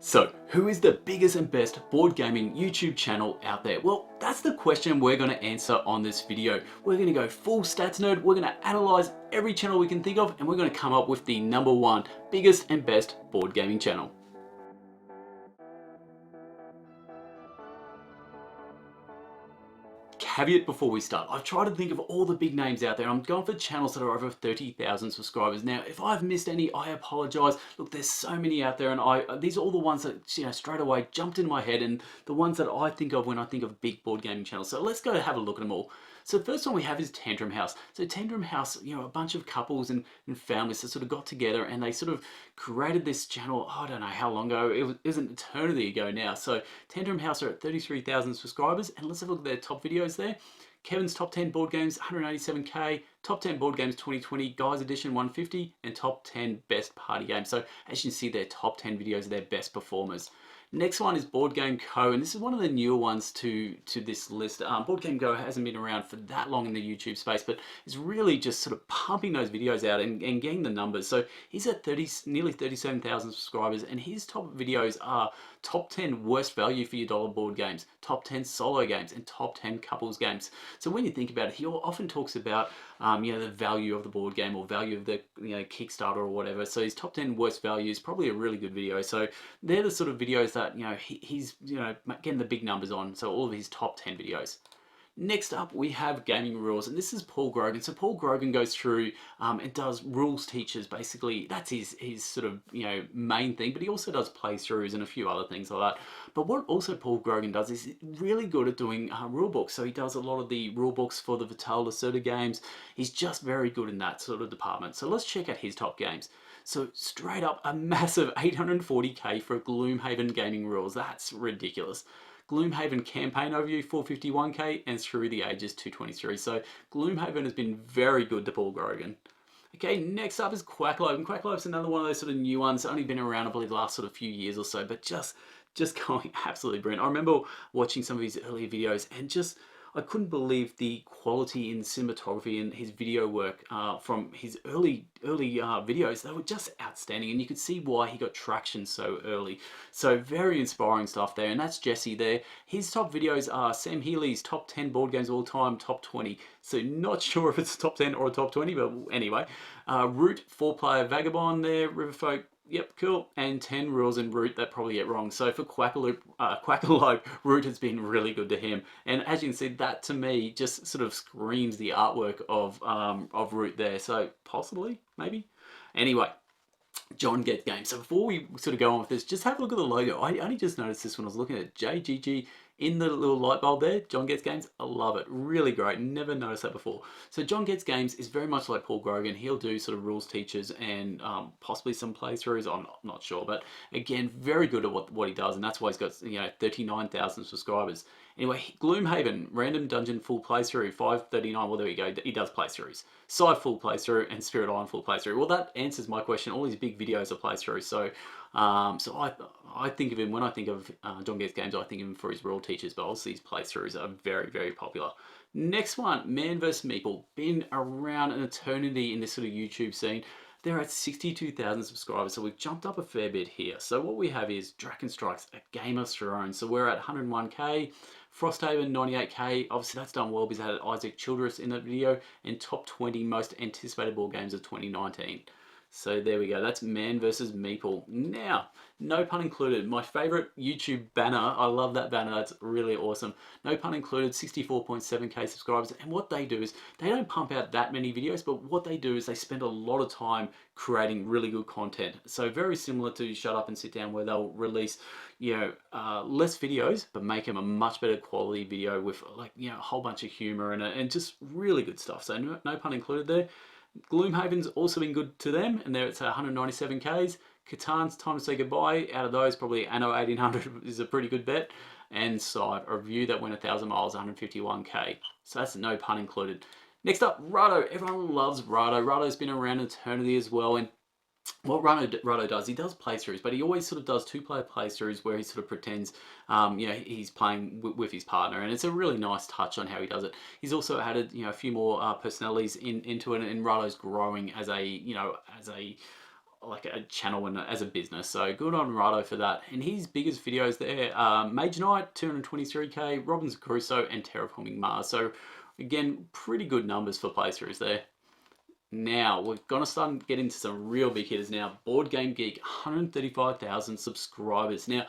So, who is the biggest and best board gaming YouTube channel out there? Well, that's the question we're going to answer on this video. We're going to go full stats nerd, we're going to analyze every channel we can think of, and we're going to come up with the #1 biggest and best board gaming channel. Caveat before we start, I've tried to think of all the big names out there. I'm going for channels that are over 30,000 subscribers. Now, if I've missed any, I apologize. Look, there's so many out there, and these are all the ones that, straight away jumped in my head and the ones that I think of when I think of big board gaming channels. So let's go have a look at them all. So the first one we have is Tantrum House. So Tantrum House, a bunch of couples and families that sort of got together and they sort of created this channel, I don't know how long ago, it was an eternity ago now. So Tantrum House are at 33,000 subscribers, and let's have a look at their top videos there. Kevin's top 10 board games, 187k, top 10 board games 2020, Guys Edition 150, and top 10 best party games. So as you can see, their top 10 videos are their best performers. Next one is Board Game Co, and this is one of the newer ones to this list. Board Game Co hasn't been around for that long in the YouTube space, but is really just sort of pumping those videos out and getting the numbers. So he's at nearly 37,000 subscribers, and his top videos are top 10 worst value for your dollar board games, top 10 solo games, and top 10 couples games. So when you think about it, he often talks about the value of the board game or value of the Kickstarter or whatever. So his top 10 worst value is probably a really good video. So they're the sort of videos that he's getting the big numbers on. So all of his top 10 videos. Next up, we have Gaming Rules, and this is Paul Grogan. So Paul Grogan goes through and does rules teachers. Basically, that's his sort of main thing. But he also does playthroughs and a few other things like that. But what also Paul Grogan does is really good at doing rule books. So he does a lot of the rule books for the Vital Lacerda games. He's just very good in that sort of department. So let's check out his top games. So straight up, a massive 840k for Gloomhaven Gaming Rules. That's ridiculous. Gloomhaven Campaign Overview 451k, and Through the Ages 223. So Gloomhaven has been very good to Paul Grogan. Okay, next up is Quackalope, and Quackalope's another one of those sort of new ones. Only been around, I believe, the last sort of few years or so, but just going absolutely brilliant. I remember watching some of his earlier videos and I couldn't believe the quality in cinematography and his video work from his early videos. They were just outstanding, and you could see why he got traction so early. So very inspiring stuff there, and that's Jesse there. His top videos are Sam Healy's top 10 board games of all time, top 20. So not sure if it's a top 10 or a top 20, but anyway. Root 4-player Vagabond there, Riverfolk. Yep, cool. And 10 rules in Root that probably get wrong. So for Quackalope, Root has been really good to him. And as you can see, that to me just sort of screams the artwork of Root there. So possibly, maybe. Anyway, John Gets Games. So before we sort of go on with this, just have a look at the logo. I only just noticed this when I was looking at JGG in the little light bulb there. John Gets Games. I love it. Really great. Never noticed that before. So John Gets Games is very much like Paul Grogan. He'll do sort of rules teachers and possibly some playthroughs. I'm not sure, but again, very good at what he does, and that's why he's got 39,000 subscribers. Anyway, Gloomhaven, Random Dungeon full playthrough, 539. Well, there we go. He does playthroughs. Scythe full playthrough and Spirit Island full playthrough. Well, that answers my question. All these big videos are playthroughs. So, I think of him when I think of John Gets Games. I think of him for his rule teachers, but obviously his playthroughs are very, very popular. Next one, Man vs Meeple, been around an eternity in this sort of YouTube scene. They're at 62,000 subscribers, so we've jumped up a fair bit here. So what we have is Draken Strikes, a Game of Thrones. So we're at 101k, Frosthaven 98k. Obviously that's done well because I had Isaac Childress in that video, and top 20 most anticipated board games of 2019. So there we go, that's Man vs Meeple. Now, no pun included, my favorite YouTube banner, I love that banner, that's really awesome. No pun included, 64.7k subscribers, and what they do is, they don't pump out that many videos, but what they do is they spend a lot of time creating really good content. So very similar to Shut Up and Sit Down, where they'll release, less videos, but make them a much better quality video with a whole bunch of humor and just really good stuff. So no pun included there. Gloomhaven's also been good to them, and there it's 197k's. Catan's Time to Say Goodbye, out of those probably Anno 1800 is a pretty good bet. And Scythe, a review that went 1,000 miles, 151k. So that's no pun included. Next up, Rado. Everyone loves Rado. Rado's been around eternity as well, and what Rado does, he does playthroughs, but he always sort of does two-player playthroughs where he sort of pretends, he's playing with his partner, and it's a really nice touch on how he does it. He's also added, a few more personalities into it, and Rado's growing as a like a channel and as a business. So good on Rado for that. And his biggest videos there are Mage Knight, 223k, Robinson Crusoe, and Terraforming Mars. So again, pretty good numbers for playthroughs there. Now, we're going to start to get into some real big hitters now. Board Game Geek, 135,000 subscribers. Now,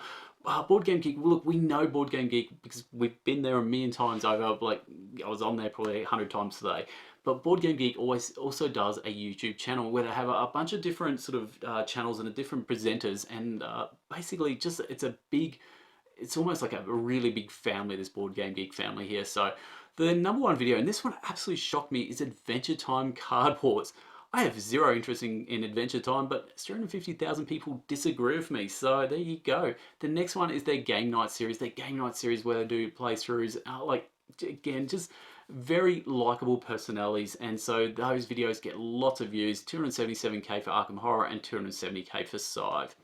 Board Game Geek, look, we know Board Game Geek because we've been there a million times over. Like, I was on there probably 100 times today. But Board Game Geek also does a YouTube channel where they have a bunch of different sort of channels and different presenters. And basically, just it's almost like a really big family, this Board Game Geek family here. So the #1 video, and this one absolutely shocked me, is Adventure Time Card Wars. I have zero interest in Adventure Time, but 350,000 people disagree with me, so there you go. The next one is their Game Night series. Their Game Night series where they do playthroughs, like, again, just very likable personalities, and so those videos get lots of views. 277k for Arkham Horror and 270k for Scythe.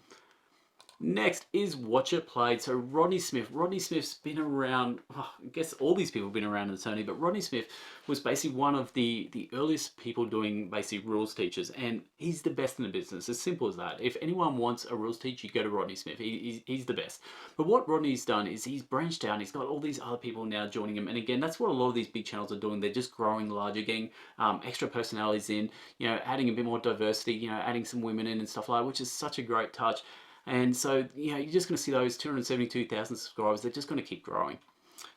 Next is Watch It Played. So Rodney Smith. Rodney Smith's been around, I guess all these people have been around in eternity, but Rodney Smith was basically one of the earliest people doing basically rules teachers, and he's the best in the business. As simple as that. If anyone wants a rules teacher, you go to Rodney Smith. He's the best. But what Rodney's done is he's branched out. He's got all these other people now joining him, and again, that's what a lot of these big channels are doing. They're just growing larger, getting extra personalities in, adding a bit more diversity, adding some women in and stuff like that, which is such a great touch. And so, you're just going to see those 272,000 subscribers. They're just going to keep growing.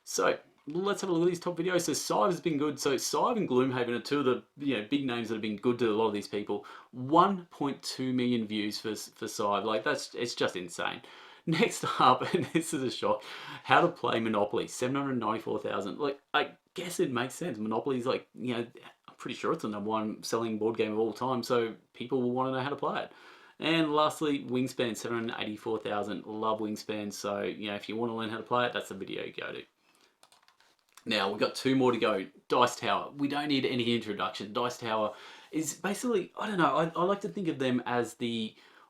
So let's have a look at these top videos. So Scythe has been good. So Scythe and Gloomhaven are two of the big names that have been good to a lot of these people. 1.2 million views for Scythe. Like it's just insane. Next up, and this is a shock, How to Play Monopoly, 794,000. Like, I guess it makes sense. Monopoly is like, I'm pretty sure it's the #1 selling board game of all time. So people will want to know how to play it. And lastly, Wingspan, 784,000. Love Wingspan. So, if you want to learn how to play it, that's the video you go to. Now, we've got 2 more to go. Dice Tower. We don't need any introduction. Dice Tower is basically, I don't know, I like to think of them as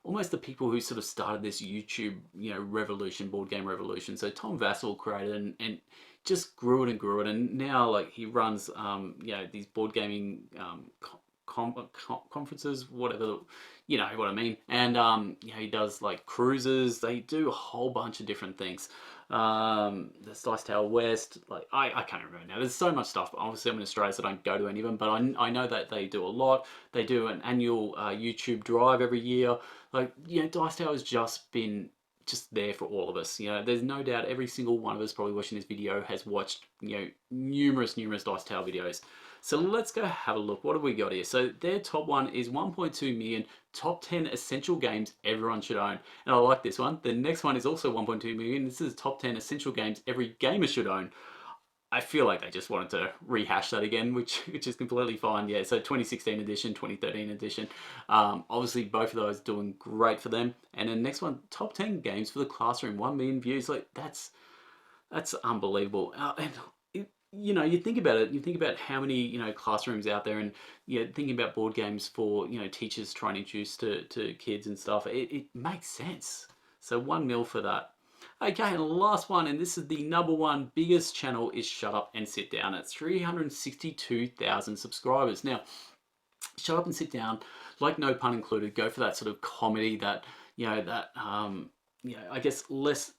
almost the people who sort of started this YouTube, revolution, board game revolution. So Tom Vassell created and just grew it and grew it. And now, like, he runs, these board gaming conferences, whatever, you know what I mean. And he does like cruises. They do a whole bunch of different things. There's Dice Tower West. Like I can't remember now. There's so much stuff. But obviously, I'm in Australia, so I don't go to any of them. But I know that they do a lot. They do an annual YouTube drive every year. Like Dice Tower has just been there for all of us. There's no doubt every single one of us probably watching this video has watched numerous Dice Tower videos. So let's go have a look. What have we got here? So their top one is 1.2 million, top 10 essential games everyone should own. And I like this one. The next one is also 1.2 million. This is top 10 essential games every gamer should own. I feel like they just wanted to rehash that again, which is completely fine. Yeah, so 2016 edition, 2013 edition. Obviously, both of those doing great for them. And then next one, top 10 games for the classroom, 1 million views. Like that's unbelievable. And you think about it. You think about how many classrooms out there, and thinking about board games for teachers trying to introduce to kids and stuff. It makes sense. So 1 mil for that. Okay, and the last one, and this is the #1 biggest channel, is Shut Up and Sit Down at 362,000 subscribers. Now, Shut Up and Sit Down, like no pun included, go for that sort of comedy that I guess less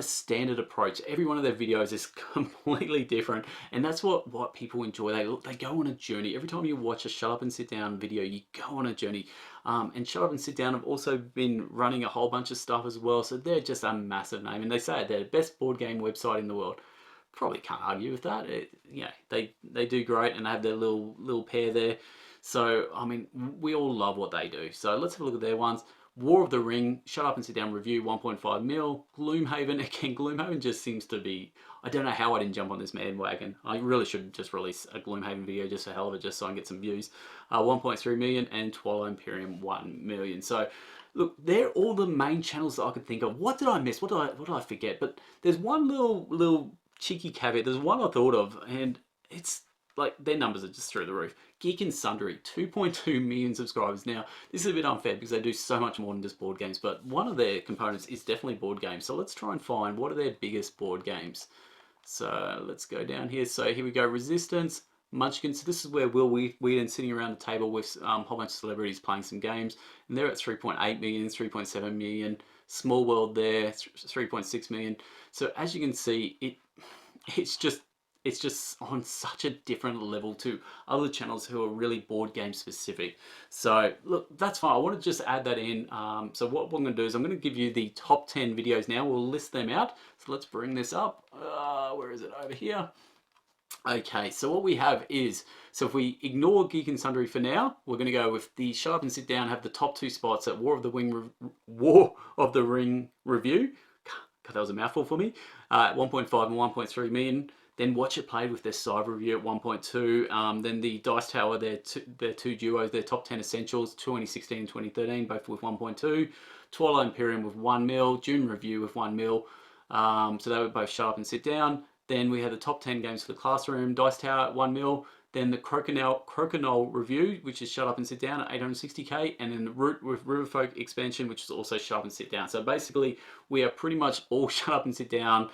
standard approach. Every one of their videos is completely different, and that's what people enjoy. They go on a journey. Every time you watch a Shut Up and Sit Down video, you go on a journey. And Shut Up and Sit Down have also been running a whole bunch of stuff as well, so they're just a massive name, and they say they're the best board game website in the world. Probably can't argue with that. They do great, and they have their little pair there. So I mean, we all love what they do. So let's have a look at their ones. War of the Ring, Shut Up and Sit Down review, 1.5 mil. Gloomhaven, again, Gloomhaven just seems to be, I don't know how I didn't jump on this bandwagon. I really should just release a Gloomhaven video just for hell of it, just so I can get some views. 1.3 million, and Twilight Imperium, 1 million. So, look, they're all the main channels that I could think of. What did I miss? What did I forget? But there's one little cheeky caveat. There's one I thought of, and it's like their numbers are just through the roof. Geek and Sundry, 2.2 million subscribers. Now, this is a bit unfair because they do so much more than just board games, but one of their components is definitely board games. So let's try and find what are their biggest board games. So let's go down here. So here we go, Resistance, Munchkin. So this is where Will Wheaton's sitting around the table with a whole bunch of celebrities playing some games, and they're at 3.8 million, 3.7 million. Small World there, 3.6 million. So as you can see, it's just on such a different level to other channels who are really board game specific. So look, that's fine. I want to just add that in. So what I'm going to do is I'm going to give you the top 10 videos now. We'll list them out. So let's bring this up. Where is it? Over here. Okay, so what we have is, so if we ignore Geek and Sundry for now, we're going to go with the Shut Up and Sit Down, have the top 2 spots at War of the Ring review. God, that was a mouthful for me. 1.5 and 1.3 million. Then Watch It Played with their side review at 1.2. Then the Dice Tower, their two duos, their top 10 essentials, 2016 and 2013, both with 1.2. Twilight Imperium with 1 mil. June Review with 1 mil. So they were both Shut Up and Sit Down. Then we had the top 10 games for the classroom, Dice Tower at 1 mil. Then the Crokinole Review, which is Shut Up and Sit Down at 860k. And then the Root with Riverfolk expansion, which is also Shut Up and Sit Down. So basically, we are pretty much all Shut Up and Sit Down,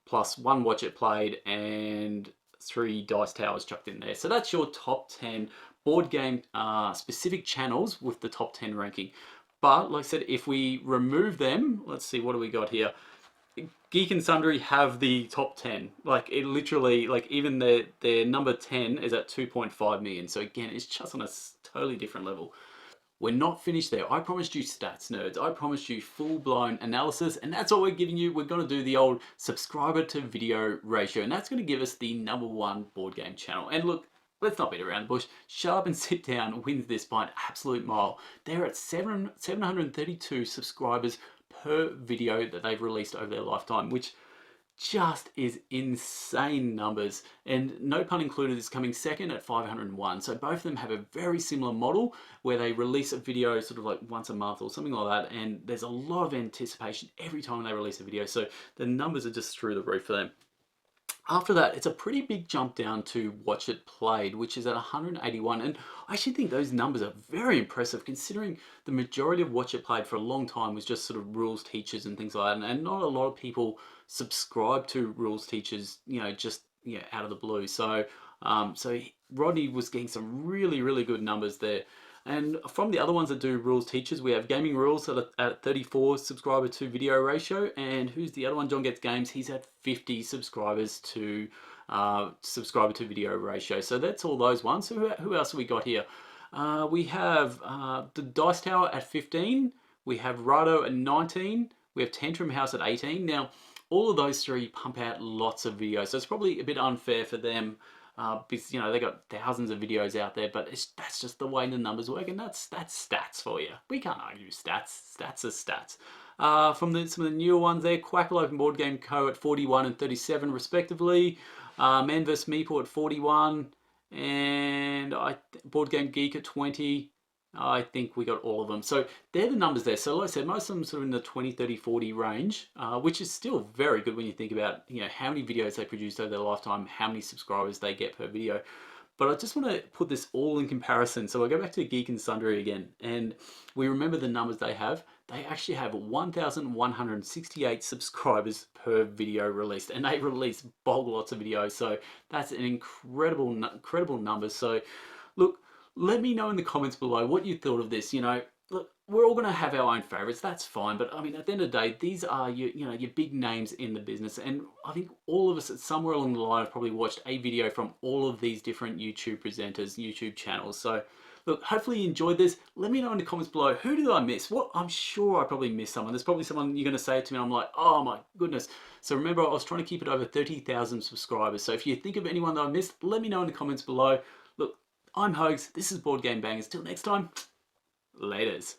plus 1 Watch It Played and 3 Dice Towers chucked in there. So that's your top 10 board game specific channels with the top 10 ranking. But like I said, if we remove them, let's see, what do we got here? Geek and Sundry have the top 10. Like, it literally, like, even their number 10 is at 2.5 million. So again, it's just on a totally different level. We're not finished there. I promised you stats, nerds. I promised you full-blown analysis, and that's what we're giving you. We're going to do the old subscriber to video ratio, and that's going to give us the #1 board game channel. And look, let's not beat around the bush. Shut Up and Sit Down wins this by an absolute mile. They're at 732 subscribers per video that they've released over their lifetime, which just is insane numbers. And no pun included is coming second at 501. So both of them have a very similar model where they release a video sort of like once a month or something like that, and there's a lot of anticipation every time they release a video. So the numbers are just through the roof for them. After that, it's a pretty big jump down to Watch It Played, which is at 181. And I actually think those numbers are very impressive considering the majority of Watch It Played for a long time was just sort of rules teachers and things like that. And not a lot of people subscribe to rules teachers, you know, just out of the blue. So, so Rodney was getting some really, really good numbers there. And from the other ones that do rules teachers, we have Gaming Rules at 34 subscriber to video ratio. And who's the other one? John Gets Games. He's at 50 subscribers to subscriber to video ratio. So that's all those ones. So who else have we got here? We have the Dice Tower at 15. We have Rado at 19. We have Tantrum House at 18. Now, all of those three pump out lots of videos. So it's probably a bit unfair for them. Because they got thousands of videos out there, but that's just the way the numbers work, and that's stats for you. We can't argue stats. Stats are stats. From some of the newer ones there, Quackalope and Board Game Co. at 41 and 37 respectively. Man vs Meeple at 41, and Board Game Geek at 20. I think we got all of them. So they're the numbers there. So like I said, most of them sort of in the 20, 30, 40 range, which is still very good when you think about, how many videos they produced over their lifetime, how many subscribers they get per video. But I just want to put this all in comparison. So I go back to Geek and Sundry again, and we remember the numbers they have. They actually have 1,168 subscribers per video released, and they release bulk lots of videos. So that's an incredible number. So look, let me know in the comments below what you thought of this. Look, we're all going to have our own favorites. That's fine. But I mean, at the end of the day, these are your big names in the business. And I think all of us somewhere along the line have probably watched a video from all of these different YouTube presenters, YouTube channels. So look, hopefully you enjoyed this. Let me know in the comments below, who did I miss? I'm sure I probably missed someone. There's probably someone you're going to say it to me and I'm like, oh my goodness. So remember, I was trying to keep it over 30,000 subscribers. So if you think of anyone that I missed, let me know in the comments below. Look, I'm Hogs, this is Board Game Bangers. Till next time, laters.